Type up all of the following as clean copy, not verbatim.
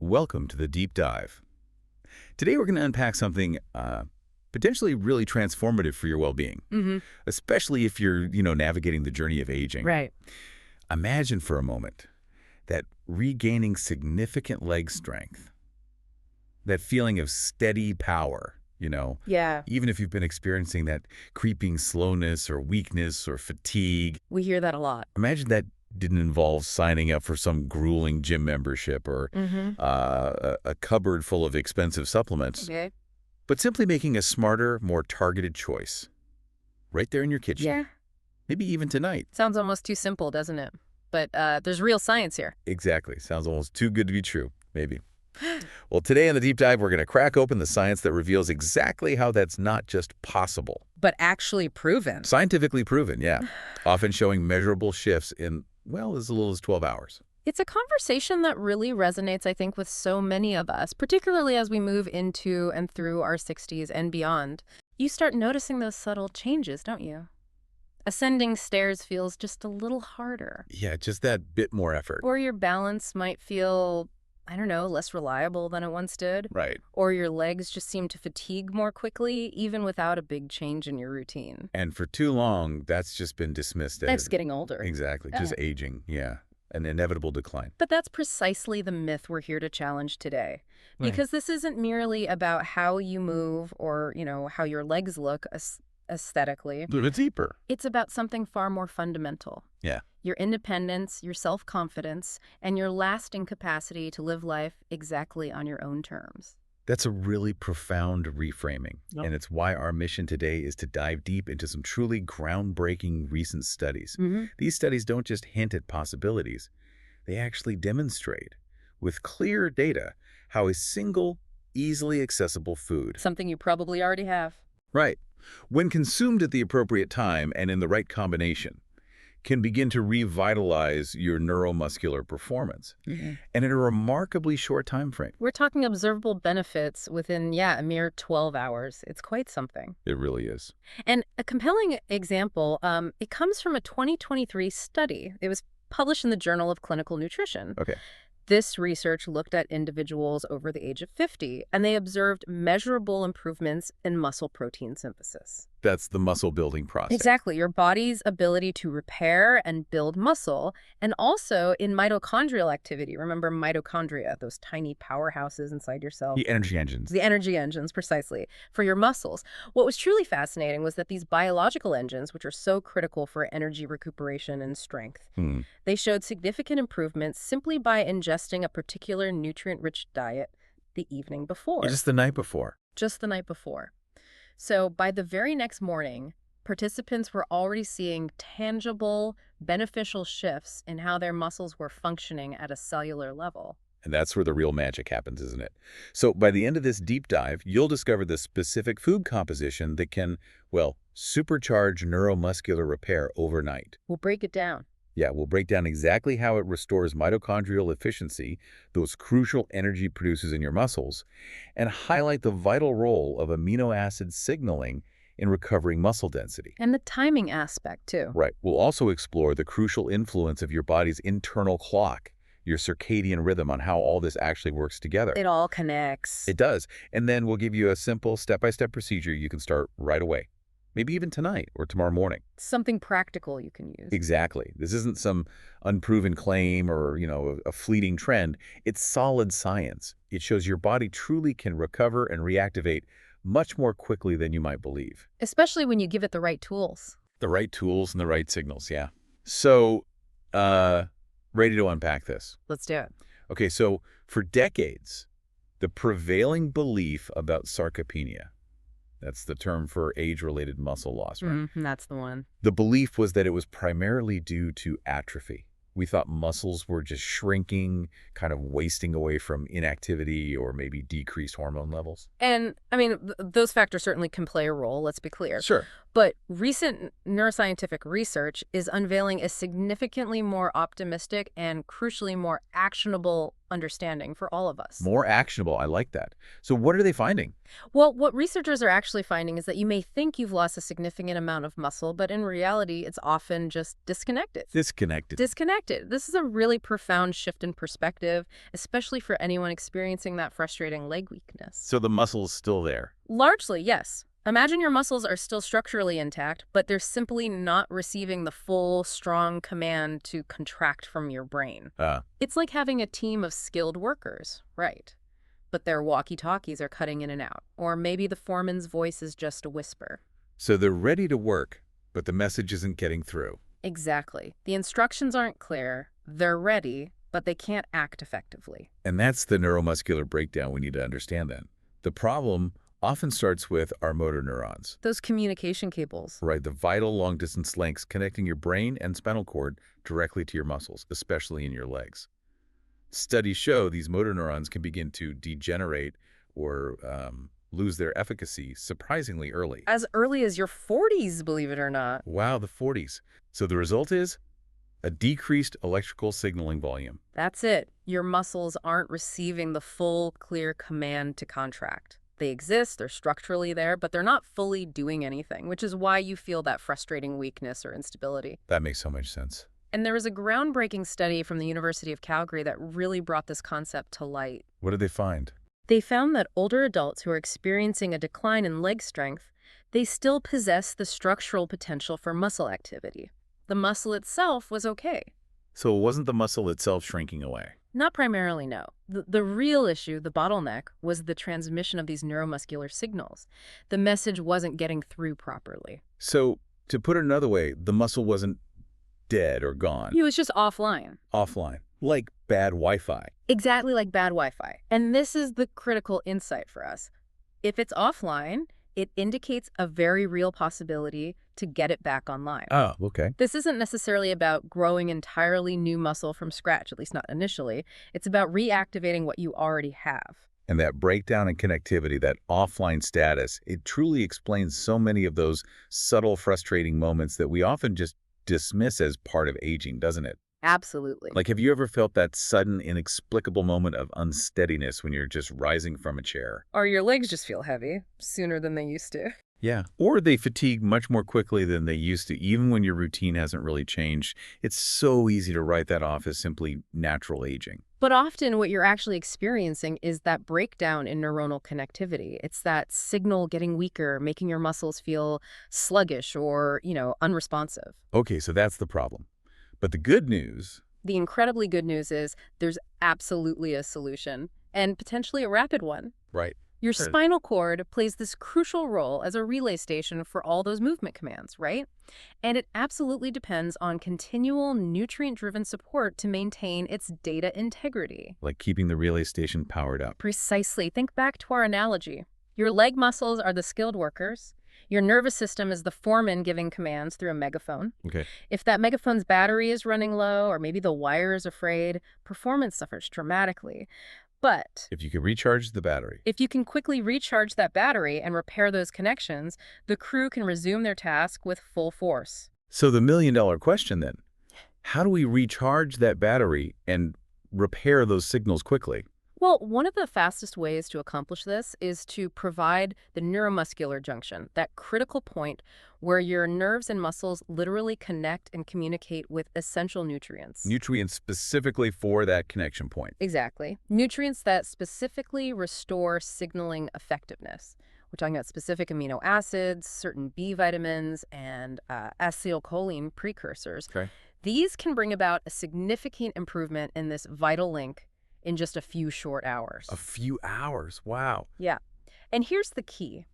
Welcome to the Deep Dive. Today we're going to unpack something potentially really transformative for your well-being, especially if you're, navigating the journey of aging. Right. Imagine for a moment that regaining significant leg strength, that feeling of steady power, Yeah. even if you've been experiencing that creeping slowness or weakness or fatigue. We hear that a lot. Imagine that didn't involve signing up for some grueling gym membership or a cupboard full of expensive supplements, Okay. but simply making a smarter, more targeted choice right there in your kitchen. Yeah. Maybe even tonight. Sounds almost too simple, doesn't it? But there's real science here. Exactly. Sounds almost too good to be true, maybe. Well, today in the Deep Dive, we're going to crack open the science that reveals exactly how that's not just possible. But actually proven. Scientifically proven, yeah. Often showing measurable shifts in, well, as little as 12 hours. It's a conversation that really resonates, I think, with so many of us, particularly as we move into and through our 60s and beyond. You start noticing those subtle changes, don't you? Ascending stairs feels just a little harder. Yeah, just that bit more effort. Or your balance might feel, I don't know, less reliable than it once did. Right. Or your legs just seem to fatigue more quickly, even without a big change in your routine. And for too long, that's just been dismissed as... That's getting older. Exactly. Yeah. Just aging. Yeah. An inevitable decline. But that's precisely the myth we're here to challenge today. Right. Because this isn't merely about how you move or, how your legs look aesthetically. A little bit deeper. It's about something far more fundamental. Yeah. Your independence, your self-confidence, and your lasting capacity to live life exactly on your own terms. That's a really profound reframing. Yep. And it's why our mission today is to dive deep into some truly groundbreaking recent studies. These studies don't just hint at possibilities. They actually demonstrate, with clear data, how a single, easily accessible food... Something you probably already have. Right. When consumed at the appropriate time and in the right combination, can begin to revitalize your neuromuscular performance. And in a remarkably short time frame. We're talking observable benefits within, a mere 12 hours. It's quite something. It really is. And a compelling example, it comes from a 2023 study. It was published in the Journal of Clinical Nutrition. Okay. This research looked at individuals over the age of 50, and they observed measurable improvements in muscle protein synthesis. That's the muscle building process. Exactly. Your body's ability to repair and build muscle, and also in mitochondrial activity. Remember mitochondria, those tiny powerhouses inside your cell? The energy engines. The energy engines, precisely, for your muscles. What was truly fascinating was that these biological engines, which are so critical for energy recuperation and strength, they showed significant improvements simply by ingesting a particular nutrient-rich diet the evening before. Just the night before. Just the night before. So by the very next morning, participants were already seeing tangible, beneficial shifts in how their muscles were functioning at a cellular level. And that's where the real magic happens, isn't it? So by the end of this deep dive, you'll discover the specific food composition that can, supercharge neuromuscular repair overnight. We'll break it down. Yeah, we'll break down exactly how it restores mitochondrial efficiency, those crucial energy producers in your muscles, and highlight the vital role of amino acid signaling in recovering muscle density. And the timing aspect, too. Right. We'll also explore the crucial influence of your body's internal clock, your circadian rhythm, on how all this actually works together. It all connects. It does. And then we'll give you a simple step-by-step procedure you can start right away. Maybe even tonight or tomorrow morning. Something practical you can use. Exactly. This isn't some unproven claim or, a fleeting trend. It's solid science. It shows your body truly can recover and reactivate much more quickly than you might believe. Especially when you give it the right tools. The right tools and the right signals, yeah. So, ready to unpack this? Let's do it. Okay, so for decades, the prevailing belief about sarcopenia, that's the term for age-related muscle loss, right? That's the one. The belief was that it was primarily due to atrophy. We thought muscles were just shrinking, kind of wasting away from inactivity or maybe decreased hormone levels. And, those factors certainly can play a role, let's be clear. Sure. But recent neuroscientific research is unveiling a significantly more optimistic and crucially more actionable understanding for all of us. More actionable. I like that. So what are they finding? Well, what researchers are actually finding is that you may think you've lost a significant amount of muscle, but in reality, it's often just disconnected. Disconnected. Disconnected. This is a really profound shift in perspective, especially for anyone experiencing that frustrating leg weakness. So the muscle's still there. Largely, yes. Imagine your muscles are still structurally intact, but they're simply not receiving the full, strong command to contract from your brain. It's like having a team of skilled workers, right? But their walkie-talkies are cutting in and out. Or maybe the foreman's voice is just a whisper. So they're ready to work, but the message isn't getting through. Exactly. The instructions aren't clear. They're ready, but they can't act effectively. And that's the neuromuscular breakdown we need to understand then. The problem often starts with our motor neurons. Those communication cables. Right, the vital long-distance links connecting your brain and spinal cord directly to your muscles, especially in your legs. Studies show these motor neurons can begin to degenerate or lose their efficacy surprisingly early. As early as your 40s, believe it or not. Wow, the 40s. So the result is a decreased electrical signaling volume. That's it. Your muscles aren't receiving the full, clear command to contract. They exist, they're structurally there, but they're not fully doing anything, which is why you feel that frustrating weakness or instability. That makes so much sense. And there was a groundbreaking study from the University of Calgary that really brought this concept to light. What did they find? They found that older adults who are experiencing a decline in leg strength, they still possess the structural potential for muscle activity. The muscle itself was okay. So it wasn't the muscle itself shrinking away? Not primarily, no. The real issue, the bottleneck, was the transmission of these neuromuscular signals. The message wasn't getting through properly. So, to put it another way, the muscle wasn't dead or gone. It was just offline. Offline. Like bad Wi-Fi. Exactly like bad Wi-Fi. And this is the critical insight for us. If it's offline, it indicates a very real possibility to get it back online. Oh, okay. This isn't necessarily about growing entirely new muscle from scratch, at least not initially. It's about reactivating what you already have. And that breakdown in connectivity, that offline status, it truly explains so many of those subtle, frustrating moments that we often just dismiss as part of aging, doesn't it? Absolutely. Like, have you ever felt that sudden, inexplicable moment of unsteadiness when you're just rising from a chair? Or your legs just feel heavy sooner than they used to. Yeah. Or they fatigue much more quickly than they used to, even when your routine hasn't really changed. It's so easy to write that off as simply natural aging. But often what you're actually experiencing is that breakdown in neuronal connectivity. It's that signal getting weaker, making your muscles feel sluggish or, unresponsive. Okay, so that's the problem. But the good news... The incredibly good news is there's absolutely a solution, and potentially a rapid one. Right. Your spinal cord plays this crucial role as a relay station for all those movement commands, right? And it absolutely depends on continual nutrient-driven support to maintain its data integrity. Like keeping the relay station powered up. Precisely. Think back to our analogy. Your leg muscles are the skilled workers. Your nervous system is the foreman giving commands through a megaphone. Okay. If that megaphone's battery is running low, or maybe the wire is frayed, performance suffers dramatically. But if you can recharge the battery. If you can quickly recharge that battery and repair those connections, the crew can resume their task with full force. So the million-dollar question then, how do we recharge that battery and repair those signals quickly? Well, one of the fastest ways to accomplish this is to provide the neuromuscular junction, that critical point where your nerves and muscles literally connect and communicate with essential nutrients. Nutrients specifically for that connection point. Exactly. Nutrients that specifically restore signaling effectiveness. We're talking about specific amino acids, certain B vitamins, and acetylcholine precursors. Okay. These can bring about a significant improvement in this vital link in just a few short hours. A few hours. Wow. Yeah. And here's the key.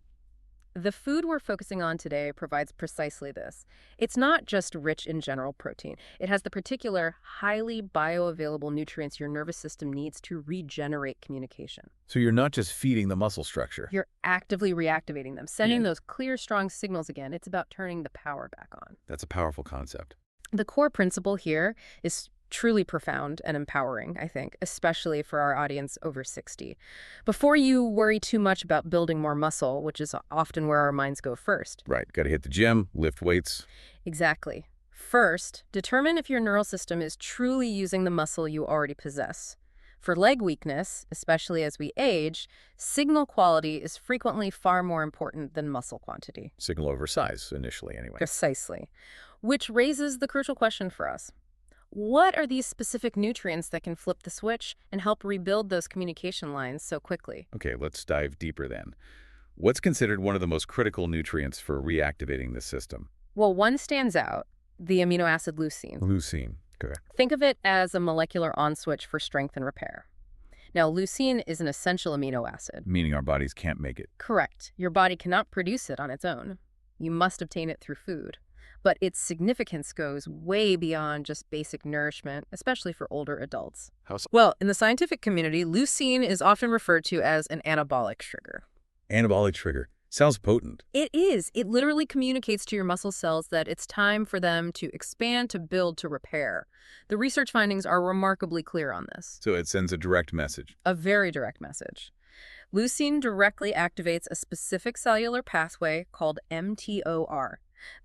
The food we're focusing on today provides precisely this. It's not just rich in general protein. It has the particular highly bioavailable nutrients your nervous system needs to regenerate communication. So you're not just feeding the muscle structure. You're actively reactivating them, sending those clear, strong signals again. It's about turning the power back on. That's a powerful concept. The core principle here is Truly profound and empowering, I think, especially for our audience over 60. Before you worry too much about building more muscle, which is often where our minds go first. Right. Got to hit the gym, lift weights. Exactly. First, determine if your neural system is truly using the muscle you already possess. For leg weakness, especially as we age, signal quality is frequently far more important than muscle quantity. Signal over size, initially, anyway. Precisely. Which raises the crucial question for us. What are these specific nutrients that can flip the switch and help rebuild those communication lines so quickly? Okay, let's dive deeper then. What's considered one of the most critical nutrients for reactivating the system? Well, one stands out, the amino acid leucine. Leucine. Okay. Think of it as a molecular on-switch for strength and repair. Now, leucine is an essential amino acid. Meaning our bodies can't make it. Correct. Your body cannot produce it on its own. You must obtain it through food. But its significance goes way beyond just basic nourishment, especially for older adults. How so? Well, in the scientific community, leucine is often referred to as an anabolic trigger. Anabolic trigger. Sounds potent. It is. It literally communicates to your muscle cells that it's time for them to expand, to build, to repair. The research findings are remarkably clear on this. So it sends a direct message. A very direct message. Leucine directly activates a specific cellular pathway called mTOR.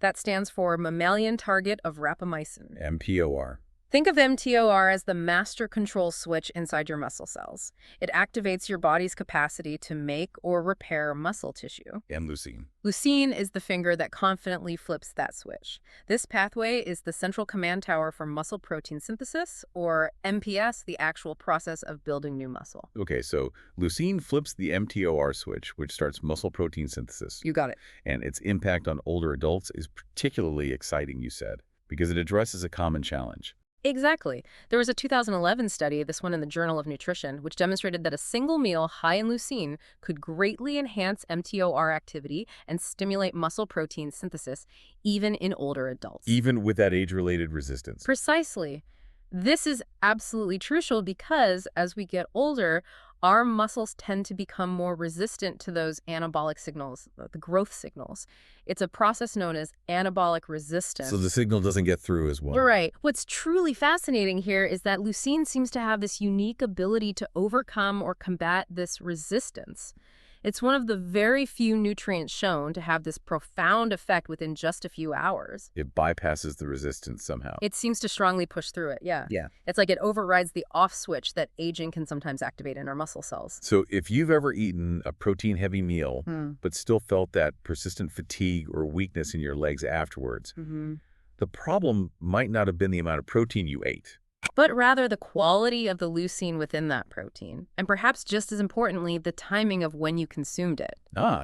That stands for mammalian target of rapamycin. MPOR. Think of mTOR as the master control switch inside your muscle cells. It activates your body's capacity to make or repair muscle tissue. And leucine. Leucine is the finger that confidently flips that switch. This pathway is the central command tower for muscle protein synthesis, or MPS, the actual process of building new muscle. Okay, so leucine flips the MTOR switch, which starts muscle protein synthesis. You got it. And its impact on older adults is particularly exciting, you said, because it addresses a common challenge. Exactly. There was a 2011 study, this one in the Journal of Nutrition, which demonstrated that a single meal high in leucine could greatly enhance mTOR activity and stimulate muscle protein synthesis, even in older adults. Even with that age-related resistance. Precisely. This is absolutely crucial because as we get older, our muscles tend to become more resistant to those anabolic signals, the growth signals. It's a process known as anabolic resistance. So the signal doesn't get through as well. Right. What's truly fascinating here is that leucine seems to have this unique ability to overcome or combat this resistance. It's one of the very few nutrients shown to have this profound effect within just a few hours. It bypasses the resistance somehow. It seems to strongly push through it, yeah. Yeah. It's like it overrides the off switch that aging can sometimes activate in our muscle cells. So if you've ever eaten a protein-heavy meal, but still felt that persistent fatigue or weakness in your legs afterwards, the problem might not have been the amount of protein you ate, but rather the quality of the leucine within that protein. And perhaps just as importantly, the timing of when you consumed it.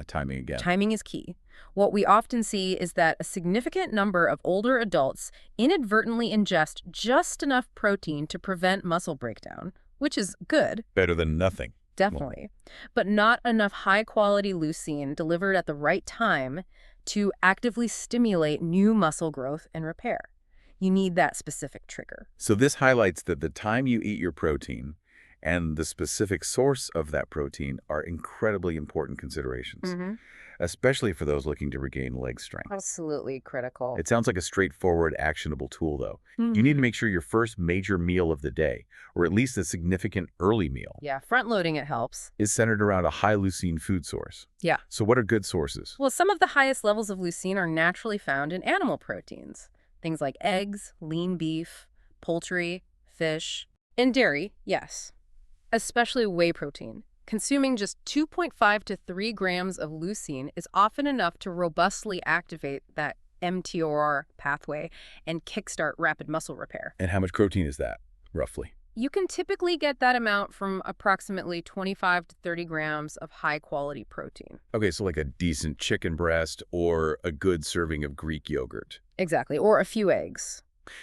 Timing again. Timing is key. What we often see is that a significant number of older adults inadvertently ingest just enough protein to prevent muscle breakdown, which is good. Better than nothing. Definitely. But not enough high-quality leucine delivered at the right time to actively stimulate new muscle growth and repair. You need that specific trigger. So this highlights that the time you eat your protein and the specific source of that protein are incredibly important considerations, especially for those looking to regain leg strength. Absolutely critical. It sounds like a straightforward, actionable tool, though. You need to make sure your first major meal of the day, or at least a significant early meal, Yeah, front-loading it helps. is centered around a high leucine food source. Yeah. So what are good sources? Well, some of the highest levels of leucine are naturally found in animal proteins. Things like eggs, lean beef, poultry, fish, and dairy, yes. Especially whey protein. Consuming just 2.5 to 3 grams of leucine is often enough to robustly activate that mTOR pathway and kickstart rapid muscle repair. And how much protein is that, roughly? You can typically get that amount from approximately 25 to 30 grams of high-quality protein. Okay, so like a decent chicken breast or a good serving of Greek yogurt. Exactly, or a few eggs.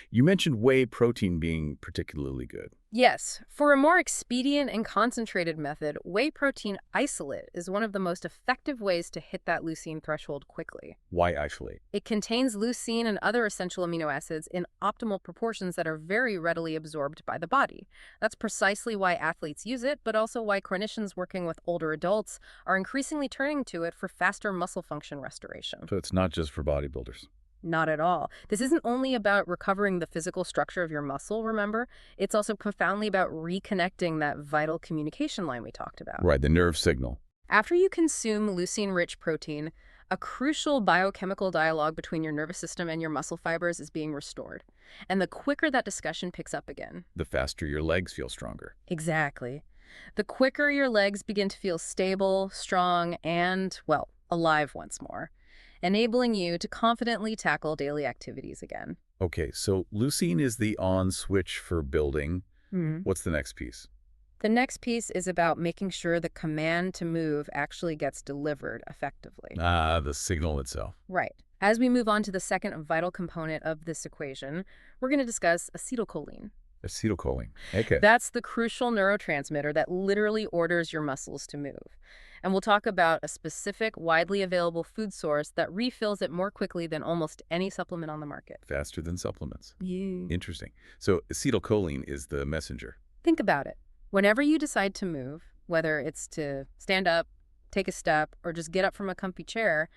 You mentioned whey protein being particularly good. Yes, for a more expedient and concentrated method, whey protein isolate is one of the most effective ways to hit that leucine threshold quickly. Why isolate? It contains leucine and other essential amino acids in optimal proportions that are very readily absorbed by the body. That's precisely why athletes use it, but also why clinicians working with older adults are increasingly turning to it for faster muscle function restoration. So it's not just for bodybuilders. Not at all. This isn't only about recovering the physical structure of your muscle, remember? It's also profoundly about reconnecting that vital communication line we talked about. Right, the nerve signal. After you consume leucine-rich protein, a crucial biochemical dialogue between your nervous system and your muscle fibers is being restored. And the quicker that discussion picks up again. The faster your legs feel stronger. Exactly. The quicker your legs begin to feel stable, strong, and, well, alive once more, enabling you to confidently tackle daily activities again. Okay, so leucine is the on switch for building. Hmm. What's the next piece? The next piece is about making sure the command to move actually gets delivered effectively. Ah, the signal itself. Right. As we move on to the second vital component of this equation, we're going to discuss acetylcholine. Acetylcholine. Okay. That's the crucial neurotransmitter that literally orders your muscles to move. And we'll talk about a specific, widely available food source that refills it more quickly than almost any supplement on the market. Faster than supplements. Yeah. Interesting. So acetylcholine is the messenger. Think about it. Whenever you decide to move, whether it's to stand up, take a step, or just get up from a comfy chair,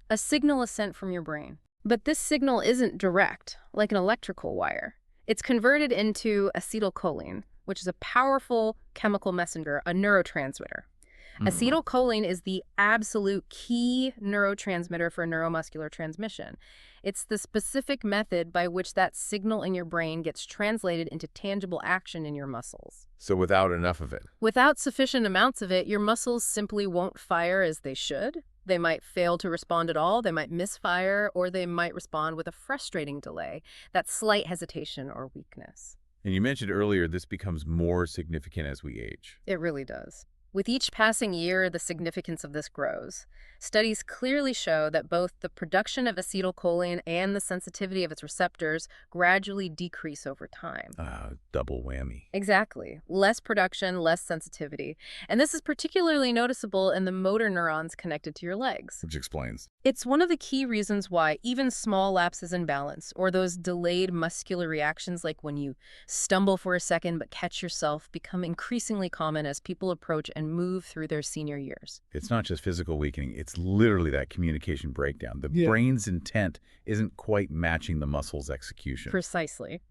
a signal is sent from your brain. But this signal isn't direct, like an electrical wire. It's converted into acetylcholine, which is a powerful chemical messenger, a neurotransmitter. Acetylcholine is the absolute key neurotransmitter for neuromuscular transmission. It's the specific method by which that signal in your brain gets translated into tangible action in your muscles. So without enough of it. Without sufficient amounts of it, your muscles simply won't fire as they should. They might fail to respond at all, they might misfire, or they might respond with a frustrating delay, that slight hesitation or weakness. And you mentioned earlier this becomes more significant as we age. It really does. With each passing year, the significance of this grows. Studies clearly show that both the production of acetylcholine and the sensitivity of its receptors gradually decrease over time. Double whammy. Exactly. Less production, less sensitivity. And this is particularly noticeable in the motor neurons connected to your legs. Which explains. It's one of the key reasons why even small lapses in balance, or those delayed muscular reactions like when you stumble for a second but catch yourself, become increasingly common as people approach and move through their senior years. It's not just physical weakening, it's literally that communication breakdown. The brain's intent isn't quite matching the muscle's execution. Precisely.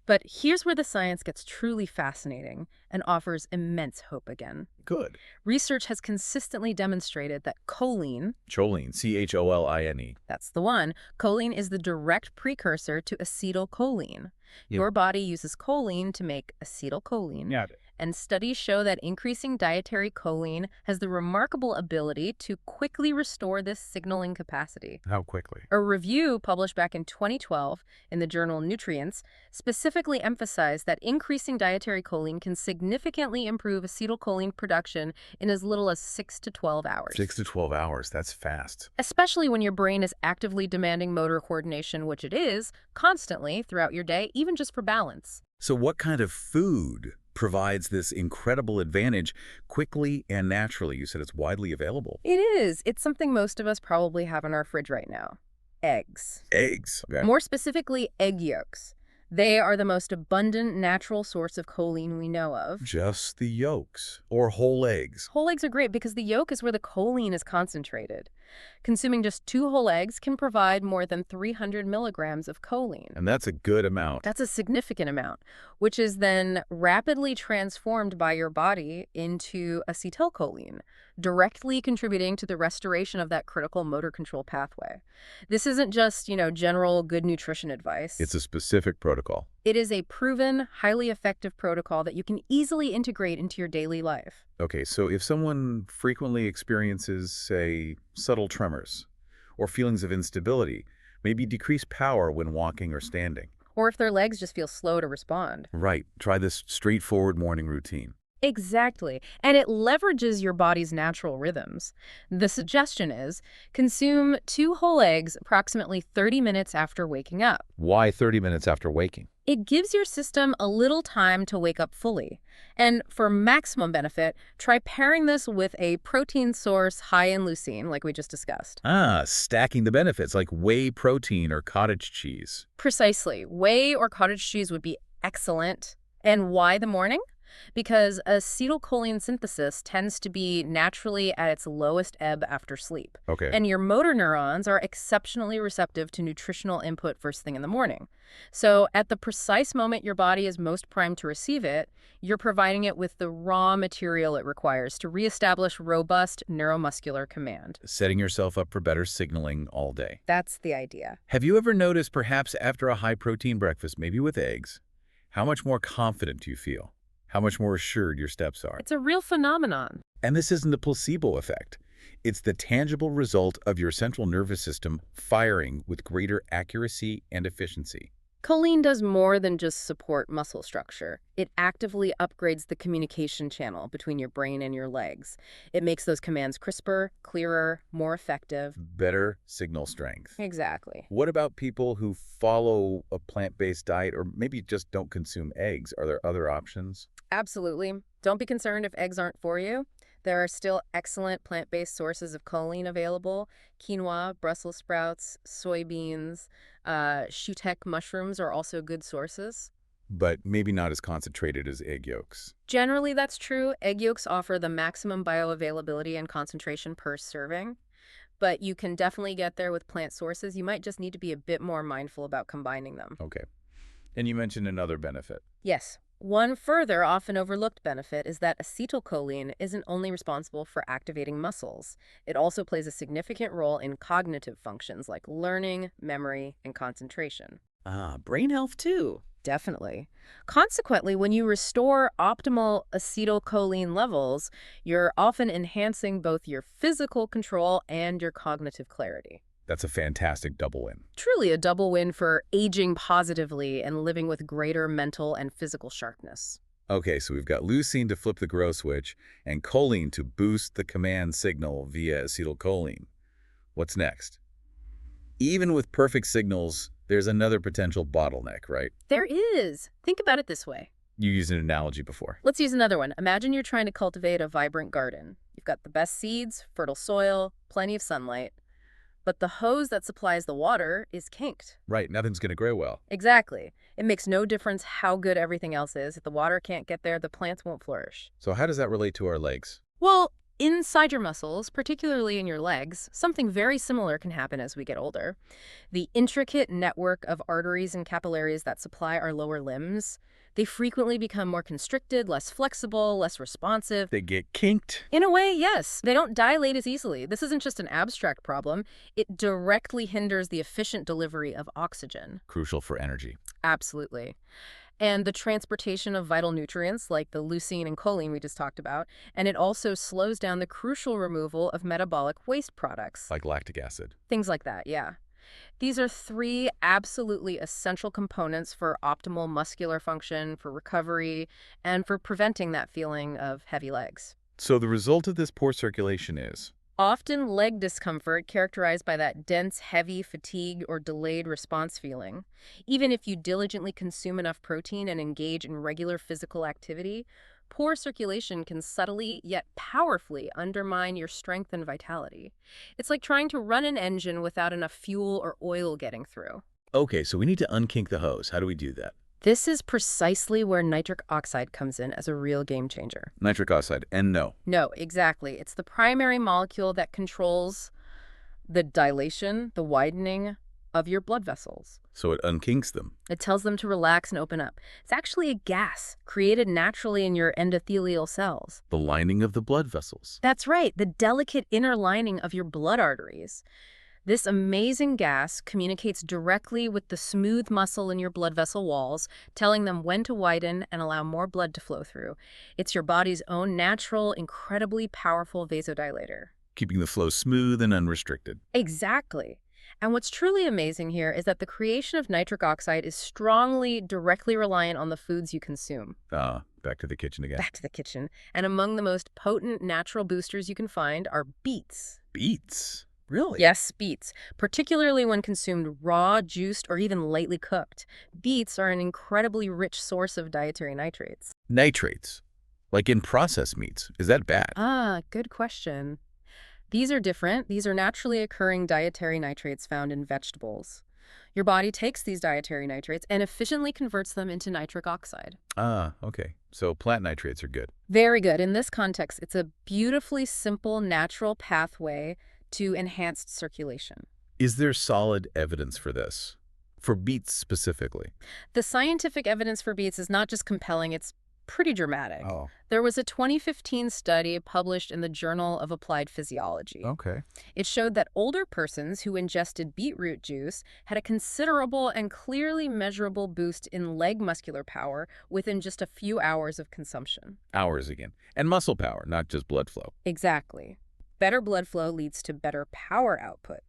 But here's where the science gets truly fascinating and offers immense hope again. Good. Research has consistently demonstrated that choline, Choline, that's the one, choline is the direct precursor to acetylcholine. Your body uses choline to make acetylcholine. Yeah. And studies show that increasing dietary choline has the remarkable ability to quickly restore this signaling capacity. How quickly? A review published back in 2012 in the journal Nutrients specifically emphasized that increasing dietary choline can significantly improve acetylcholine production in as little as 6 to 12 hours. 6 to 12 hours, that's fast. Especially when your brain is actively demanding motor coordination, which it is, constantly throughout your day, even just for balance. So what kind of food provides this incredible advantage quickly and naturally? You said it's widely available. It is. It's something most of us probably have in our fridge right now. Eggs. Eggs. Okay. More specifically, egg yolks. They are the most abundant natural source of choline we know of. Just the yolks or whole eggs? Whole eggs are great because the yolk is where the choline is concentrated. Consuming just 2 whole eggs can provide more than 300 milligrams of choline. And that's a good amount. That's a significant amount, which is then rapidly transformed by your body into acetylcholine, directly contributing to the restoration of that critical motor control pathway. This isn't just, general good nutrition advice. It's a specific protocol. It is a proven, highly effective protocol that you can easily integrate into your daily life. Okay, so if someone frequently experiences, say, subtle tremors or feelings of instability, maybe decreased power when walking or standing. Or if their legs just feel slow to respond. Right. Try this straightforward morning routine. Exactly. And it leverages your body's natural rhythms. The suggestion is consume 2 whole eggs approximately 30 minutes after waking up. Why 30 minutes after waking? It gives your system a little time to wake up fully. And for maximum benefit, try pairing this with a protein source high in leucine, like we just discussed. Stacking the benefits, like whey protein or cottage cheese. Precisely. Whey or cottage cheese would be excellent. And why the morning? because acetylcholine synthesis tends to be naturally at its lowest ebb after sleep. Okay. And your motor neurons are exceptionally receptive to nutritional input first thing in the morning. So at the precise moment your body is most primed to receive it, you're providing it with the raw material it requires to reestablish robust neuromuscular command. Setting yourself up for better signaling all day. That's the idea. Have you ever noticed, perhaps after a high-protein breakfast, maybe with eggs, how much more confident you feel? How much more assured your steps are? It's a real phenomenon. And this isn't the placebo effect. It's the tangible result of your central nervous system firing with greater accuracy and efficiency. Choline does more than just support muscle structure. It actively upgrades the communication channel between your brain and your legs. It makes those commands crisper, clearer, more effective. Better signal strength. Exactly. What about people who follow a plant-based diet or maybe just don't consume eggs? Are there other options? Absolutely. Don't be concerned if eggs aren't for you. There are still excellent plant-based sources of choline available. Quinoa, Brussels sprouts, soybeans, shiitake mushrooms are also good sources. But maybe not as concentrated as egg yolks. Generally, that's true. Egg yolks offer the maximum bioavailability and concentration per serving. But you can definitely get there with plant sources. You might just need to be a bit more mindful about combining them. Okay. And you mentioned another benefit. Yes. One further, often overlooked benefit is that acetylcholine isn't only responsible for activating muscles. It also plays a significant role in cognitive functions like learning, memory, and concentration. Brain health too. Definitely. Consequently, when you restore optimal acetylcholine levels, you're often enhancing both your physical control and your cognitive clarity. That's a fantastic double win. Truly a double win for aging positively and living with greater mental and physical sharpness. Okay, so we've got leucine to flip the grow switch and choline to boost the command signal via acetylcholine. What's next? Even with perfect signals, there's another potential bottleneck, right? There is. Think about it this way. You used an analogy before. Let's use another one. Imagine you're trying to cultivate a vibrant garden. You've got the best seeds, fertile soil, plenty of sunlight. But the hose that supplies the water is kinked. Right, nothing's going to grow well. Exactly. It makes no difference how good everything else is. If the water can't get there, the plants won't flourish. So how does that relate to our legs? Well, inside your muscles, particularly in your legs, something very similar can happen as we get older. The intricate network of arteries and capillaries that supply our lower limbs, they frequently become more constricted, less flexible, less responsive. They get kinked. In a way, yes. They don't dilate as easily. This isn't just an abstract problem. It directly hinders the efficient delivery of oxygen. Crucial for energy. Absolutely. And the transportation of vital nutrients like the leucine and choline we just talked about, and it also slows down the crucial removal of metabolic waste products. Like lactic acid. Things like that, yeah. These are three absolutely essential components for optimal muscular function, for recovery, and for preventing that feeling of heavy legs. So the result of this poor circulation is? Often leg discomfort characterized by that dense, heavy, fatigue, or delayed response feeling. Even if you diligently consume enough protein and engage in regular physical activity, poor circulation can subtly yet powerfully undermine your strength and vitality. It's like trying to run an engine without enough fuel or oil getting through. Okay, so we need to unkink the hose. How do we do that? This is precisely where nitric oxide comes in as a real game changer. Nitric oxide, and no. No, exactly. It's the primary molecule that controls the dilation, the widening of your blood vessels. So it unkinks them. It tells them to relax and open up. It's actually a gas created naturally in your endothelial cells. The lining of the blood vessels. That's right, the delicate inner lining of your blood arteries. This amazing gas communicates directly with the smooth muscle in your blood vessel walls, telling them when to widen and allow more blood to flow through. It's your body's own natural, incredibly powerful vasodilator. Keeping the flow smooth and unrestricted. Exactly. And what's truly amazing here is that the creation of nitric oxide is strongly, directly reliant on the foods you consume. Back to the kitchen again. Back to the kitchen. And among the most potent natural boosters you can find are beets. Beets? Really? Yes, beets, particularly when consumed raw, juiced, or even lightly cooked. Beets are an incredibly rich source of dietary nitrates. Nitrates? Like in processed meats. Is that bad? Good question. These are different. These are naturally occurring dietary nitrates found in vegetables. Your body takes these dietary nitrates and efficiently converts them into nitric oxide. Ah, okay. So plant nitrates are good. Very good. In this context, it's a beautifully simple, natural pathway to enhanced circulation. Is there solid evidence for this? For beets specifically? The scientific evidence for beets is not just compelling, it's pretty dramatic. Oh, There was a 2015 study published in the Journal of Applied Physiology. okay. It showed that older persons who ingested beetroot juice had a considerable and clearly measurable boost in leg muscular power within just a few hours of consumption. Hours again. And muscle power, not just blood flow. Exactly. Better blood flow leads to better power output.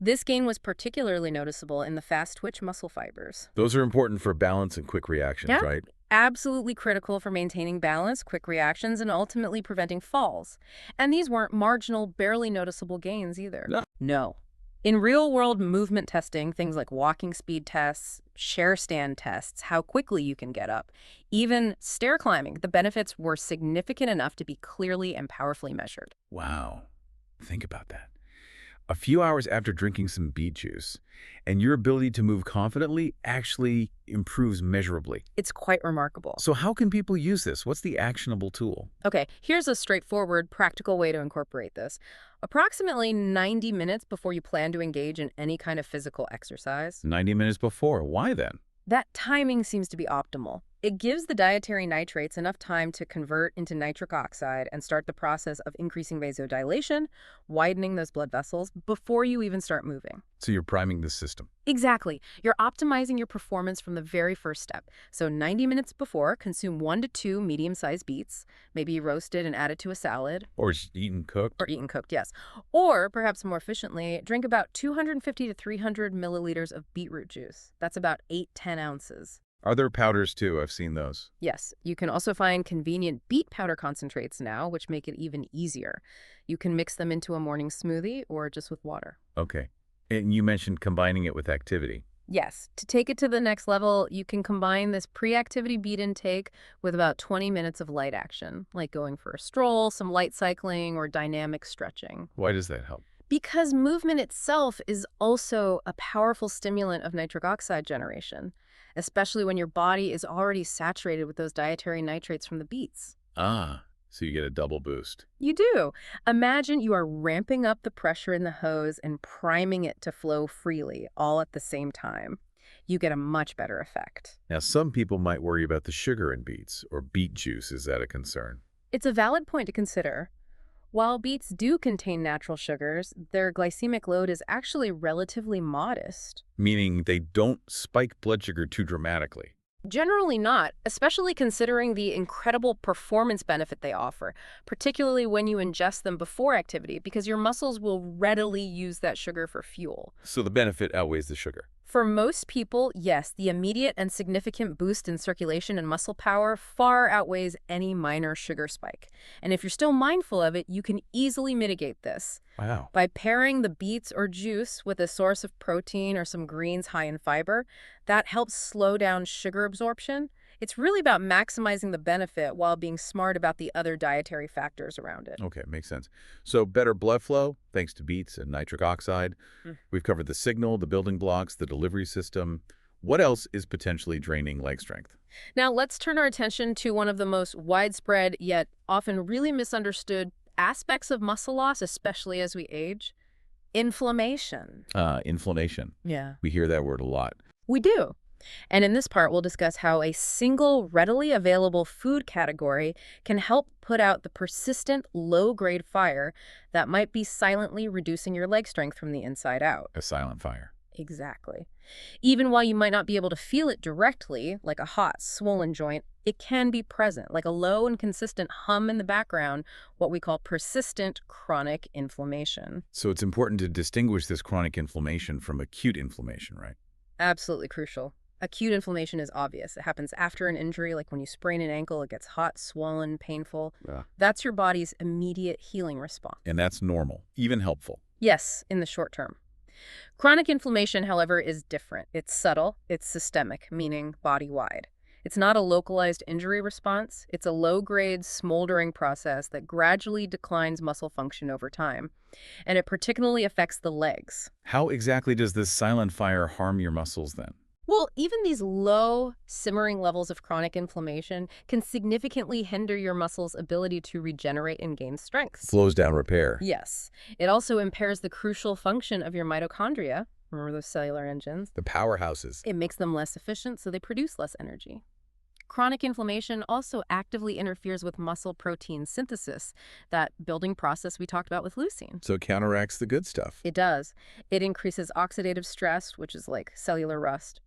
This gain was particularly noticeable in the fast-twitch muscle fibers. Those are important for balance and quick reactions, Yeah. right? Absolutely critical for maintaining balance, quick reactions, and ultimately preventing falls. And these weren't marginal, barely noticeable gains either. No. No. In real-world movement testing, things like walking speed tests, chair stand tests, how quickly you can get up, even stair climbing, the benefits were significant enough to be clearly and powerfully measured. Wow. Think about that. A few hours after drinking some beet juice, and your ability to move confidently actually improves measurably. It's quite remarkable. So how can people use this? What's the actionable tool? Okay, here's a straightforward, practical way to incorporate this. Approximately 90 minutes before you plan to engage in any kind of physical exercise. 90 minutes before. Why then? That timing seems to be optimal. It gives the dietary nitrates enough time to convert into nitric oxide and start the process of increasing vasodilation, widening those blood vessels, before you even start moving. So you're priming the system. Exactly. You're optimizing your performance from the very first step. So 90 minutes before, consume 1 to 2 medium-sized beets, maybe roasted and added to a salad. Or just eaten cooked. Or eaten cooked, yes. Or, perhaps more efficiently, drink about 250 to 300 milliliters of beetroot juice. That's about 8-10 ounces. Are there powders too? I've seen those. Yes, you can also find convenient beet powder concentrates now, which make it even easier. You can mix them into a morning smoothie or just with water. Okay. And you mentioned combining it with activity. Yes, to take it to the next level, you can combine this pre-activity beet intake with about 20 minutes of light action, like going for a stroll, some light cycling, or dynamic stretching. Why does that help? Because movement itself is also a powerful stimulant of nitric oxide generation, especially when your body is already saturated with those dietary nitrates from the beets. Ah, so you get a double boost. You do. Imagine you are ramping up the pressure in the hose and priming it to flow freely, all at the same time. You get a much better effect. Now, some people might worry about the sugar in beets or beet juice. Is that a concern? It's a valid point to consider. While beets do contain natural sugars, their glycemic load is actually relatively modest. Meaning they don't spike blood sugar too dramatically. Generally not, especially considering the incredible performance benefit they offer, particularly when you ingest them before activity, because your muscles will readily use that sugar for fuel. So the benefit outweighs the sugar. For most people, yes, the immediate and significant boost in circulation and muscle power far outweighs any minor sugar spike. And if you're still mindful of it, you can easily mitigate this. Wow. By pairing the beets or juice with a source of protein or some greens high in fiber, that helps slow down sugar absorption. It's really about maximizing the benefit while being smart about the other dietary factors around it. Okay, makes sense. So better blood flow, thanks to beets and nitric oxide. We've covered the signal, the building blocks, the delivery system. What else is potentially draining leg strength? Now let's turn our attention to one of the most widespread yet often really misunderstood aspects of muscle loss, especially as we age: inflammation. Inflammation. Yeah. We hear that word a lot. We do. And in this part, we'll discuss how a single readily available food category can help put out the persistent low-grade fire that might be silently reducing your leg strength from the inside out. A silent fire. Exactly. Even while you might not be able to feel it directly, like a hot, swollen joint, it can be present, like a low and consistent hum in the background, what we call persistent chronic inflammation. So it's important to distinguish this chronic inflammation from acute inflammation, right? Absolutely crucial. Acute inflammation is obvious. It happens after an injury, like when you sprain an ankle, it gets hot, swollen, painful. Yeah. That's your body's immediate healing response. And that's normal, even helpful. Yes, in the short term. Chronic inflammation, however, is different. It's subtle, it's systemic, meaning body-wide. It's not a localized injury response. It's a low-grade, smoldering process that gradually declines muscle function over time. And it particularly affects the legs. How exactly does this silent fire harm your muscles then? Well, even these low, simmering levels of chronic inflammation can significantly hinder your muscles' ability to regenerate and gain strength. Slows down repair. Yes. It also impairs the crucial function of your mitochondria. Remember those cellular engines? The powerhouses. It makes them less efficient, so they produce less energy. Chronic inflammation also actively interferes with muscle protein synthesis, that building process we talked about with leucine. So it counteracts the good stuff. It does. It increases oxidative stress, which is like cellular rust.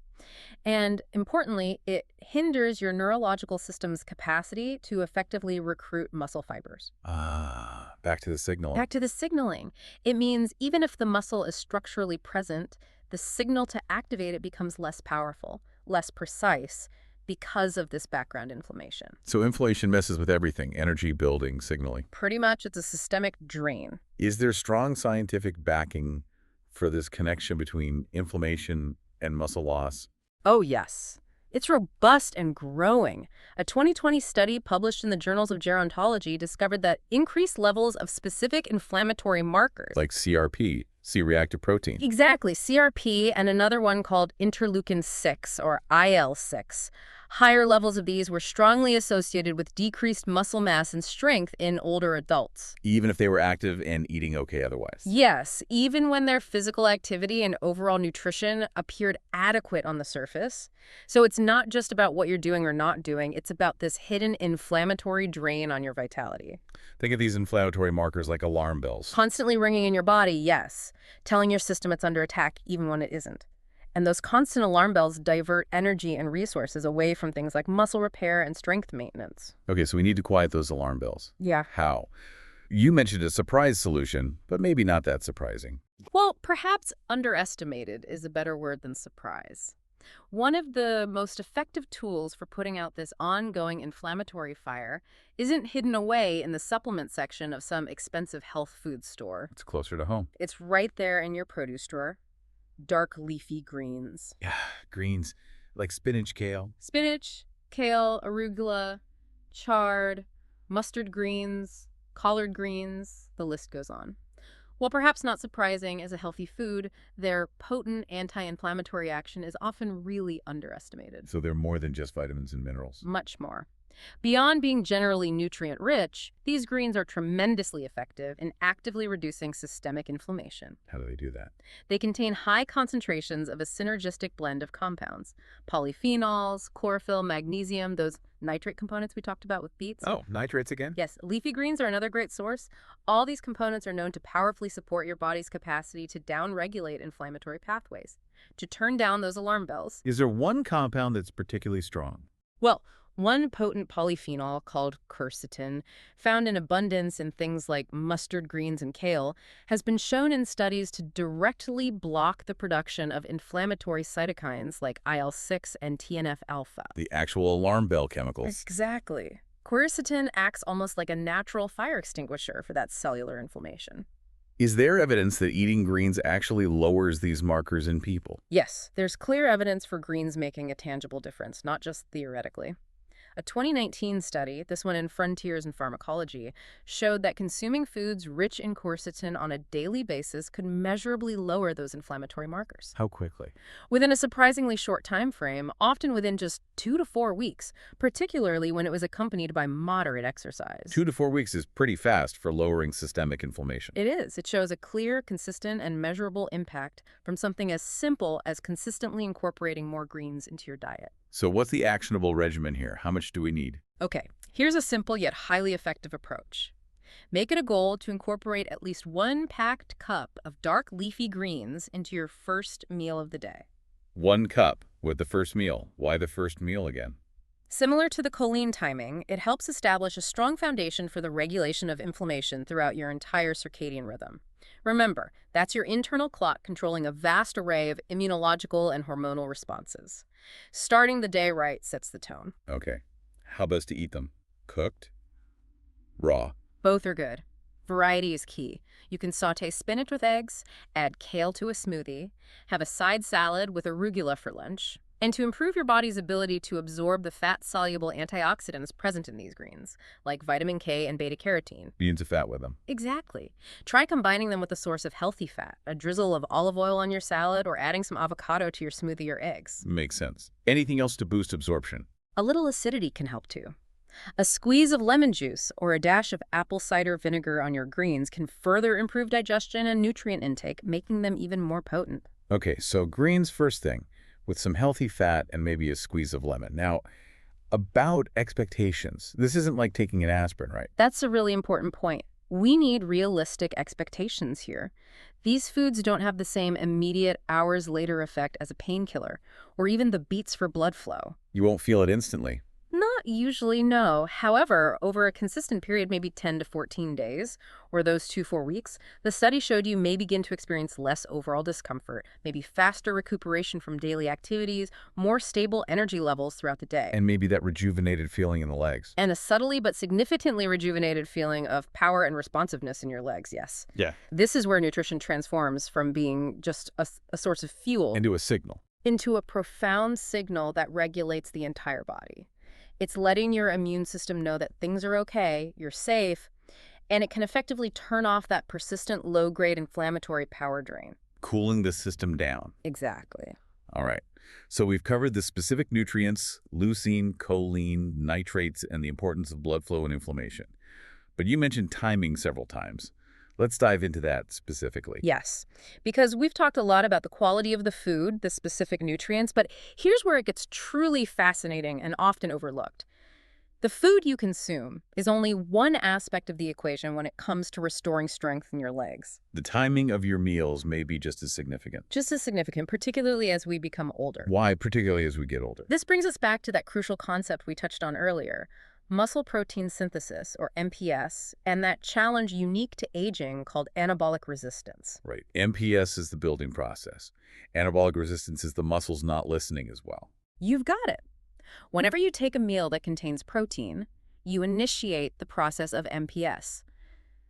And importantly, it hinders your neurological system's capacity to effectively recruit muscle fibers. Back to the signal. Back to the signaling. It means even if the muscle is structurally present, the signal to activate it becomes less powerful, less precise, because of this background inflammation. So inflammation messes with everything, energy, building, signaling. Pretty much, it's a systemic drain. Is there strong scientific backing for this connection between inflammation and muscle loss? Oh, yes. It's robust and growing. A 2020 study published in the Journals of Gerontology discovered that increased levels of specific inflammatory markers, Like CRP, C-reactive protein. exactly, CRP, and another one called interleukin-6, or IL-6. Higher levels of these were strongly associated with decreased muscle mass and strength in older adults. Even if they were active and eating okay otherwise. Yes, even when their physical activity and overall nutrition appeared adequate on the surface. So it's not just about what you're doing or not doing, it's about this hidden inflammatory drain on your vitality. Think of these inflammatory markers like alarm bells. Constantly ringing in your body, yes, telling your system it's under attack even when it isn't. And those constant alarm bells divert energy and resources away from things like muscle repair and strength maintenance. Okay, so we need to quiet those alarm bells. Yeah. How? You mentioned a surprise solution, but maybe not that surprising. Well, perhaps underestimated is a better word than surprise. One of the most effective tools for putting out this ongoing inflammatory fire isn't hidden away in the supplement section of some expensive health food store. It's closer to home. It's right there in your produce drawer. Dark leafy greens. Yeah, greens like spinach, kale. Spinach, kale, arugula, chard, mustard greens, collard greens, the list goes on. While perhaps not surprising as a healthy food, their potent anti-inflammatory action is often really underestimated. So they're more than just vitamins and minerals. Much more. Beyond being generally nutrient-rich, these greens are tremendously effective in actively reducing systemic inflammation. How do they do that? They contain high concentrations of a synergistic blend of compounds: polyphenols, chlorophyll, magnesium, those nitrate components we talked about with beets. Oh, nitrates again? Yes, leafy greens are another great source. All these components are known to powerfully support your body's capacity to downregulate inflammatory pathways, to turn down those alarm bells. Is there one compound that's particularly strong? Well, one potent polyphenol called quercetin, found in abundance in things like mustard greens and kale, has been shown in studies to directly block the production of inflammatory cytokines like IL-6 and TNF-alpha. The actual alarm bell chemicals. Exactly. Quercetin acts almost like a natural fire extinguisher for that cellular inflammation. Is there evidence that eating greens actually lowers these markers in people? Yes, there's clear evidence for greens making a tangible difference, not just theoretically. A 2019 study, this one in Frontiers in Pharmacology, showed that consuming foods rich in quercetin on a daily basis could measurably lower those inflammatory markers. How quickly? Within a surprisingly short time frame, often within just 2 to 4 weeks, particularly when it was accompanied by moderate exercise. 2 to 4 weeks is pretty fast for lowering systemic inflammation. It is. It shows a clear, consistent, and measurable impact from something as simple as consistently incorporating more greens into your diet. So what's the actionable regimen here? How much do we need? Okay, here's a simple yet highly effective approach. Make it a goal to incorporate at least 1 packed cup of dark leafy greens into your first meal of the day. 1 cup with the first meal. Why the first meal again? Similar to the choline timing, it helps establish a strong foundation for the regulation of inflammation throughout your entire circadian rhythm. Remember, that's your internal clock controlling a vast array of immunological and hormonal responses. Starting the day right sets the tone. Okay. How best to eat them? Cooked? Raw? Both are good. Variety is key. You can sauté spinach with eggs, add kale to a smoothie, have a side salad with arugula for lunch. and to improve your body's ability to absorb the fat-soluble antioxidants present in these greens, like vitamin K and beta-carotene. Be into fat with them. Exactly. Try combining them with a source of healthy fat, a drizzle of olive oil on your salad, or adding some avocado to your smoothie or eggs. Makes sense. Anything else to boost absorption? A little acidity can help too. A squeeze of lemon juice or a dash of apple cider vinegar on your greens can further improve digestion and nutrient intake, making them even more potent. Okay, so greens first thing, with some healthy fat and maybe a squeeze of lemon. Now, about expectations. This isn't like taking an aspirin, right? That's a really important point. We need realistic expectations here. These foods don't have the same immediate hours later effect as a painkiller, or even the beats for blood flow. You won't feel it instantly. Not usually, no. However, over a consistent period, maybe 10 to 14 days, or those 2-4 weeks, the study showed you may begin to experience less overall discomfort, maybe faster recuperation from daily activities, more stable energy levels throughout the day. And maybe that rejuvenated feeling in the legs. And a subtly but significantly rejuvenated feeling of power and responsiveness in your legs, yes. Yeah. This is where nutrition transforms from being just a source of fuel Into a signal. into a profound signal that regulates the entire body. It's letting your immune system know that things are okay, you're safe, and it can effectively turn off that persistent low-grade inflammatory power drain. Cooling the system down. Exactly. All right. So we've covered the specific nutrients, leucine, choline, nitrates, and the importance of blood flow and inflammation. But you mentioned timing several times. Let's dive into that specifically. Yes, because we've talked a lot about the quality of the food, the specific nutrients, but here's where it gets truly fascinating and often overlooked. The food you consume is only one aspect of the equation when it comes to restoring strength in your legs. The timing of your meals may be just as significant. Just as significant, particularly as we become older. Why, particularly as we get older? This brings us back to that crucial concept we touched on earlier. Muscle protein synthesis, or MPS, and that challenge unique to aging called anabolic resistance. Right. MPS is the building process. Anabolic resistance is the muscles not listening as well. You've got it. Whenever you take a meal that contains protein, you initiate the process of MPS.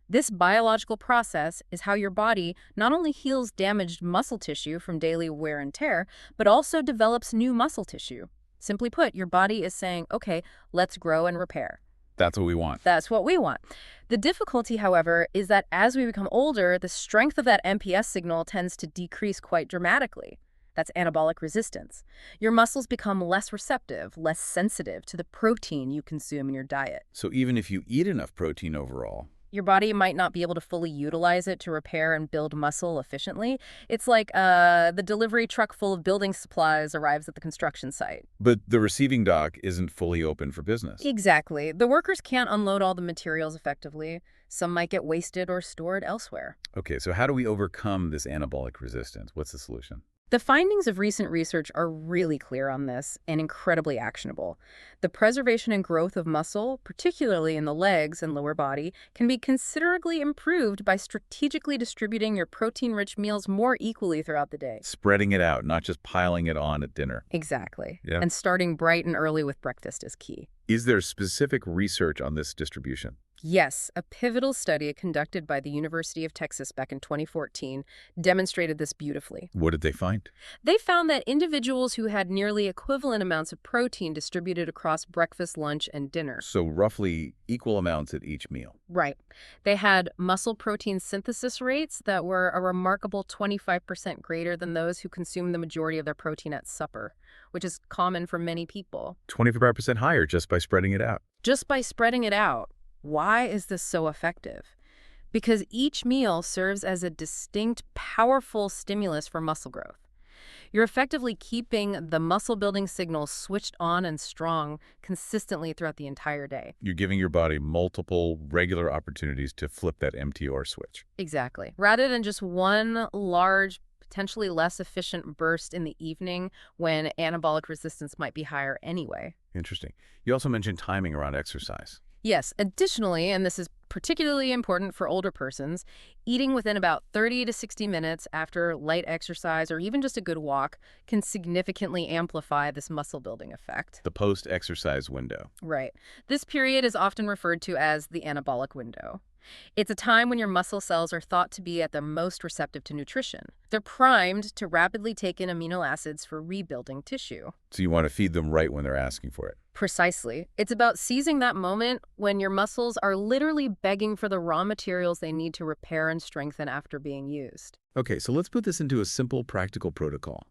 This biological process is how your body not only heals damaged muscle tissue from daily wear and tear, but also develops new muscle tissue. Simply put, your body is saying, okay, let's grow and repair. That's what we want. That's what we want. The difficulty, however, is that as we become older, the strength of that MPS signal tends to decrease quite dramatically. That's anabolic resistance. Your muscles become less receptive, less sensitive to the protein you consume in your diet. So even if you eat enough protein overall, your body might not be able to fully utilize it to repair and build muscle efficiently. It's like the delivery truck full of building supplies arrives at the construction site. but the receiving dock isn't fully open for business. Exactly. The workers can't unload all the materials effectively. Some might get wasted or stored elsewhere. Okay, so how do we overcome this anabolic resistance? What's the solution? The findings of recent research are really clear on this and incredibly actionable. The preservation and growth of muscle, particularly in the legs and lower body, can be considerably improved by strategically distributing your protein-rich meals more equally throughout the day. Spreading it out, not just piling it on at dinner. Exactly. Yeah. And starting bright and early with breakfast is key. Is there specific research on this distribution? Yes, a pivotal study conducted by the University of Texas back in 2014 demonstrated this beautifully. What did they find? They found that individuals who had nearly equivalent amounts of protein distributed across breakfast, lunch, and dinner. So roughly equal amounts at each meal. Right. They had muscle protein synthesis rates that were a remarkable 25% greater than those who consumed the majority of their protein at supper, which is common for many people. 25% higher just by spreading it out. Just by spreading it out. Why is this so effective? Because each meal serves as a distinct, powerful stimulus for muscle growth. You're effectively keeping the muscle-building signal switched on and strong consistently throughout the entire day. You're giving your body multiple regular opportunities to flip that MTR switch. Exactly. Rather than just one large, potentially less efficient burst in the evening when anabolic resistance might be higher anyway. Interesting. You also mentioned timing around exercise. Yes, additionally, and this is particularly important for older persons, eating within about 30 to 60 minutes after light exercise or even just a good walk can significantly amplify this muscle-building effect. The post-exercise window. Right. This period is often referred to as the anabolic window. It's a time when your muscle cells are thought to be at the most receptive to nutrition. They're primed to rapidly take in amino acids for rebuilding tissue. So you want to feed them right when they're asking for it. Precisely. It's about seizing that moment when your muscles are literally begging for the raw materials they need to repair and strengthen after being used. Okay, so let's put this into a simple, practical protocol.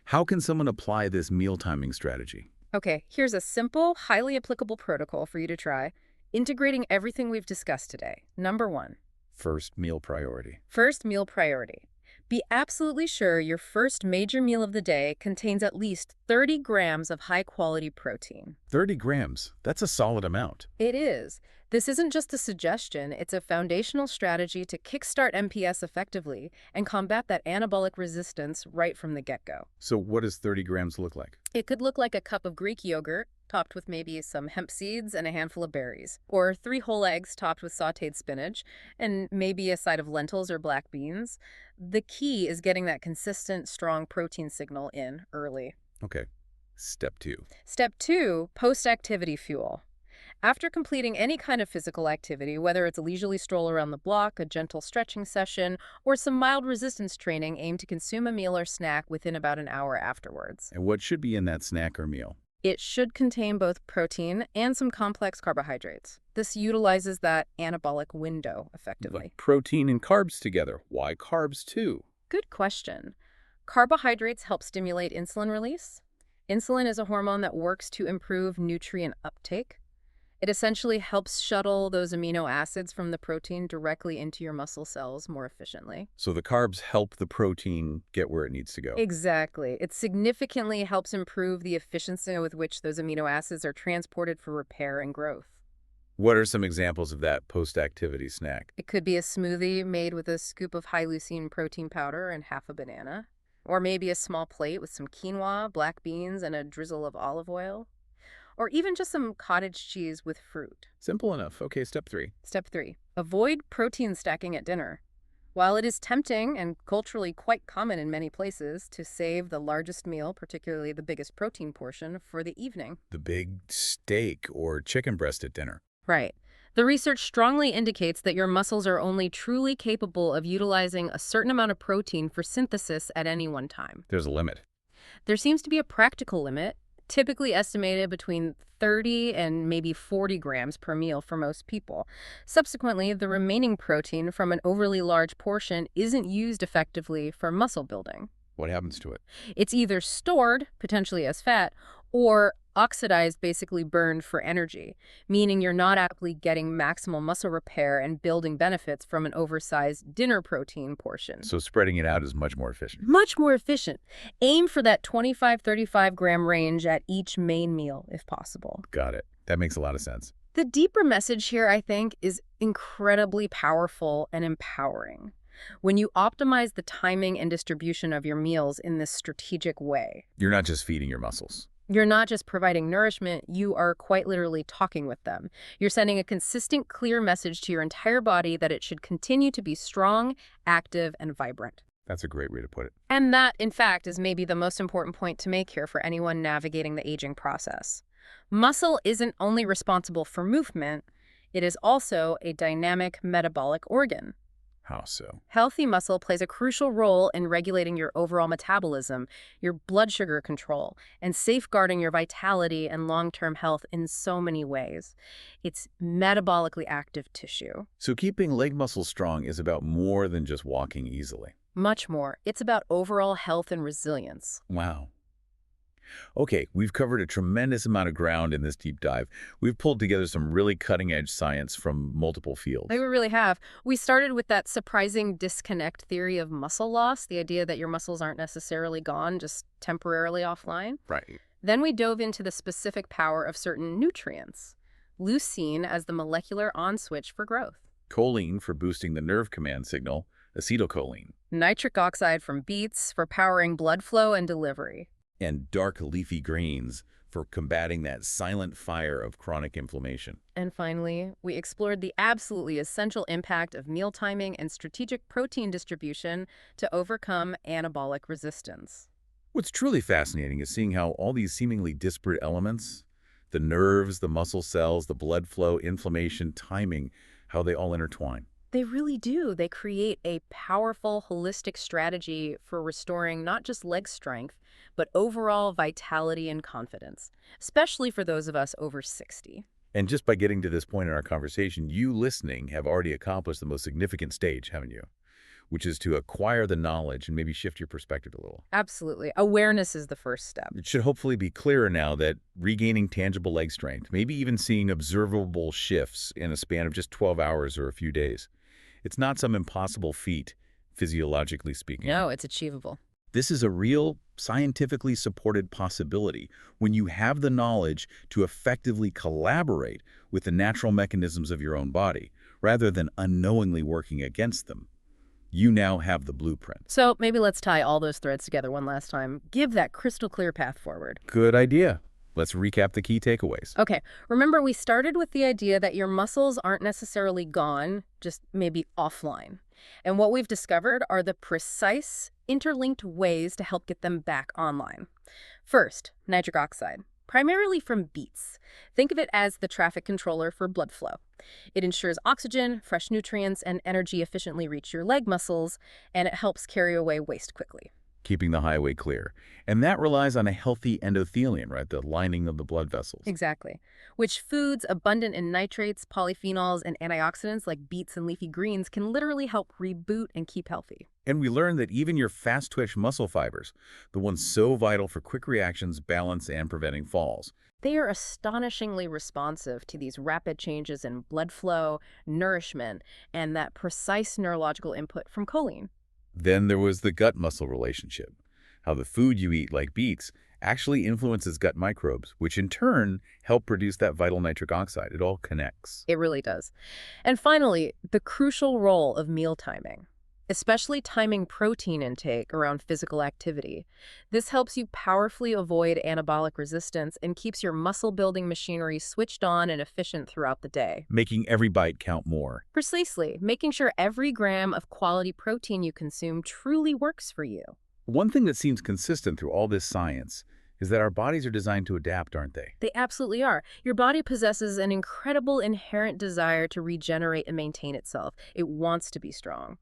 How can someone apply this meal timing strategy? Okay, here's a simple, highly applicable protocol for you to try, integrating everything we've discussed today. Number 1. First meal priority. First meal priority. Be absolutely sure your first major meal of the day contains at least 30 grams of high-quality protein. 30 grams. That's a solid amount. It is. This isn't just a suggestion, it's a foundational strategy to kickstart MPS effectively and combat that anabolic resistance right from the get-go. So what does 30 grams look like? It could look like a cup of Greek yogurt, topped with maybe some hemp seeds and a handful of berries, or 3 whole eggs topped with sautéed spinach, and maybe a side of lentils or black beans. The key is getting that consistent, strong protein signal in early. Okay. Step 2. Step 2, post-activity fuel. After completing any kind of physical activity, whether it's a leisurely stroll around the block, a gentle stretching session, or some mild resistance training, aim to consume a meal or snack within about an hour afterwards. And what should be in that snack or meal? It should contain both protein and some complex carbohydrates. This utilizes that anabolic window effectively. Like protein and carbs together. Why carbs too? Good question. Carbohydrates help stimulate insulin release. Insulin is a hormone that works to improve nutrient uptake. It essentially helps shuttle those amino acids from the protein directly into your muscle cells more efficiently. So the carbs help the protein get where it needs to go. Exactly. It significantly helps improve the efficiency with which those amino acids are transported for repair and growth. What are some examples of that post-activity snack? It could be a smoothie made with a scoop of high-leucine protein powder and half a banana. Or maybe a small plate with some quinoa, black beans, and a drizzle of olive oil. Or even just some cottage cheese with fruit. Simple enough. Okay, step 3. Step 3. Avoid protein stacking at dinner. While it is tempting and culturally quite common in many places to save the largest meal, particularly the biggest protein portion, for the evening. The big steak or chicken breast at dinner. Right. The research strongly indicates that your muscles are only truly capable of utilizing a certain amount of protein for synthesis at any one time. There's a limit. There seems to be a practical limit, typically estimated between 30 and maybe 40 grams per meal for most people. Subsequently, the remaining protein from an overly large portion isn't used effectively for muscle building. What happens to it? It's either stored, potentially as fat, or oxidized, basically burned for energy, meaning you're not actually getting maximal muscle repair and building benefits from an oversized dinner protein portion. So spreading it out is much more efficient. Much more efficient. Aim for that 25-35 gram range at each main meal, if possible. Got it. That makes a lot of sense. The deeper message here, I think, is incredibly powerful and empowering. When you optimize the timing and distribution of your meals in this strategic way, You're not just feeding your muscles. you're not just providing nourishment, you are quite literally talking with them. You're sending a consistent, clear message to your entire body that it should continue to be strong, active, and vibrant. That's a great way to put it. And that, in fact, is maybe the most important point to make here for anyone navigating the aging process. Muscle isn't only responsible for movement, it is also a dynamic metabolic organ. How so? Healthy muscle plays a crucial role in regulating your overall metabolism, your blood sugar control, and safeguarding your vitality and long-term health in so many ways. It's metabolically active tissue. So keeping leg muscles strong is about more than just walking easily. Much more. It's about overall health and resilience. Wow. Okay, we've covered a tremendous amount of ground in this deep dive. We've pulled together some really cutting-edge science from multiple fields. We really have. We started with that surprising disconnect theory of muscle loss, the idea that your muscles aren't necessarily gone, just temporarily offline. Right. Then we dove into the specific power of certain nutrients, leucine as the molecular on switch for growth, Choline for boosting the nerve command signal, acetylcholine, nitric oxide from beets for powering blood flow and delivery, and dark leafy greens for combating that silent fire of chronic inflammation. and finally, we explored the absolutely essential impact of meal timing and strategic protein distribution to overcome anabolic resistance. What's truly fascinating is seeing how all these seemingly disparate elements, the nerves, the muscle cells, the blood flow, inflammation, timing, how they all intertwine. They really do. They create a powerful, holistic strategy for restoring not just leg strength, but overall vitality and confidence, especially for those of us over 60. And just by getting to this point in our conversation, you listening have already accomplished the most significant stage, haven't you? Which is to acquire the knowledge and maybe shift your perspective a little. Absolutely. Awareness is the first step. It should hopefully be clearer now that regaining tangible leg strength, maybe even seeing observable shifts in a span of just 12 hours or a few days, it's not some impossible feat, physiologically speaking. No, it's achievable. This is a real, scientifically supported possibility when you have the knowledge to effectively collaborate with the natural mechanisms of your own body, rather than unknowingly working against them. You now have the blueprint. So maybe let's tie all those threads together one last time. Give that crystal clear path forward. Good idea. Let's recap the key takeaways. Okay, remember we started with the idea that your muscles aren't necessarily gone, just maybe offline. And what we've discovered are the precise, interlinked ways to help get them back online. First, nitric oxide, primarily from beets. Think of it as the traffic controller for blood flow. It ensures oxygen, fresh nutrients, and energy efficiently reach your leg muscles, and it helps carry away waste quickly. Keeping the highway clear. And that relies on a healthy endothelium, right? The lining of the blood vessels. Exactly. Which foods abundant in nitrates, polyphenols, and antioxidants like beets and leafy greens can literally help reboot and keep healthy. And we learned that even your fast-twitch muscle fibers, the ones so vital for quick reactions, balance, and preventing falls, they are astonishingly responsive to these rapid changes in blood flow, nourishment, and that precise neurological input from choline. Then there was the gut-muscle relationship, how the food you eat, like beets, actually influences gut microbes, which in turn help produce that vital nitric oxide. It all connects. It really does. And finally, the crucial role of meal timing, especially timing protein intake around physical activity. This helps you powerfully avoid anabolic resistance and keeps your muscle-building machinery switched on and efficient throughout the day. Making every bite count more. Precisely, making sure every gram of quality protein you consume truly works for you. One thing that seems consistent through all this science is that our bodies are designed to adapt, aren't they? They absolutely are. Your body possesses an incredible inherent desire to regenerate and maintain itself. It wants to be strong.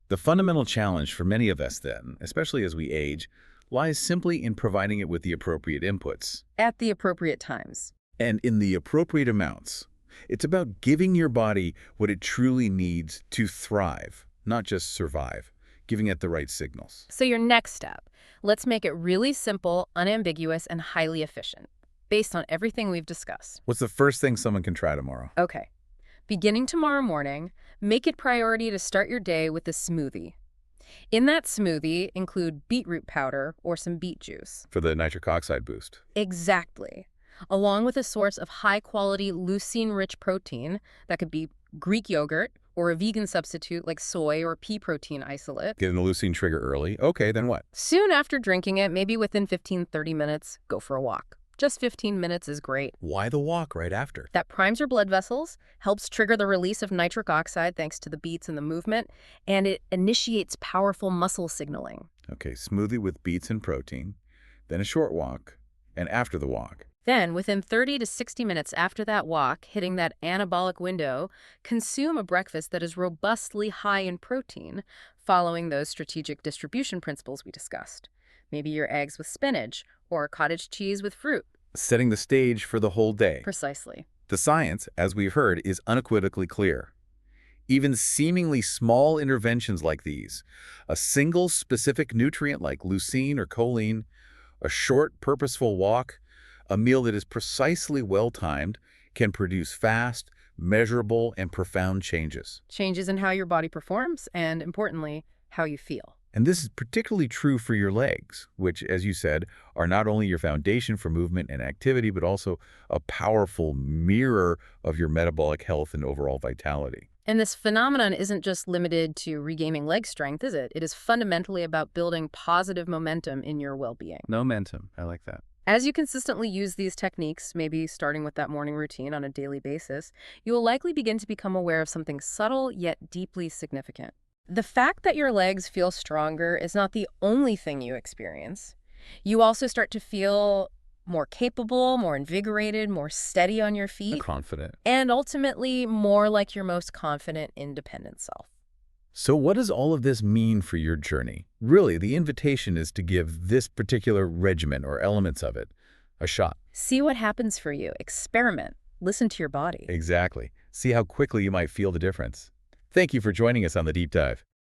The fundamental challenge for many of us then, especially as we age, lies simply in providing it with the appropriate inputs. At the appropriate times. And in the appropriate amounts. It's about giving your body what it truly needs to thrive, not just survive, giving it the right signals. So your next step, let's make it really simple, unambiguous, and highly efficient, based on everything we've discussed. What's the first thing someone can try tomorrow? Okay. Beginning tomorrow morning, make it priority to start your day with a smoothie. In that smoothie, include beetroot powder or some beet juice. For the nitric oxide boost. Exactly. Along with a source of high-quality leucine-rich protein that could be Greek yogurt or a vegan substitute like soy or pea protein isolate. Getting the leucine trigger early. Okay, then what? Soon after drinking it, maybe within 15-30 minutes, go for a walk. Just 15 minutes is great. Why the walk right after? That primes your blood vessels, helps trigger the release of nitric oxide thanks to the beets and the movement, and it initiates powerful muscle signaling. Okay, smoothie with beets and protein, then a short walk, and after the walk. Then, within 30 to 60 minutes after that walk, hitting that anabolic window, consume a breakfast that is robustly high in protein, following those strategic distribution principles we discussed. Maybe your eggs with spinach, or cottage cheese with fruit. Setting the stage for the whole day. Precisely. The science, as we've heard, is unequivocally clear. Even seemingly small interventions like these, a single specific nutrient like leucine or choline, a short purposeful walk, a meal that is precisely well-timed, can produce fast, measurable, and profound changes. Changes in how your body performs and, importantly, how you feel. And this is particularly true for your legs, which, as you said, are not only your foundation for movement and activity, but also a powerful mirror of your metabolic health and overall vitality. And this phenomenon isn't just limited to regaining leg strength, is it? It is fundamentally about building positive momentum in your well-being. Momentum. I like that. As you consistently use these techniques, maybe starting with that morning routine on a daily basis, you will likely begin to become aware of something subtle yet deeply significant. The fact that your legs feel stronger is not the only thing you experience. You also start to feel more capable, more invigorated, more steady on your feet, Confident. and ultimately more like your most confident, independent self. So what does all of this mean for your journey? Really, the invitation is to give this particular regimen or elements of it a shot. See what happens for you. Experiment. Listen to your body. Exactly. See how quickly you might feel the difference. Thank you for joining us on the Deep Dive.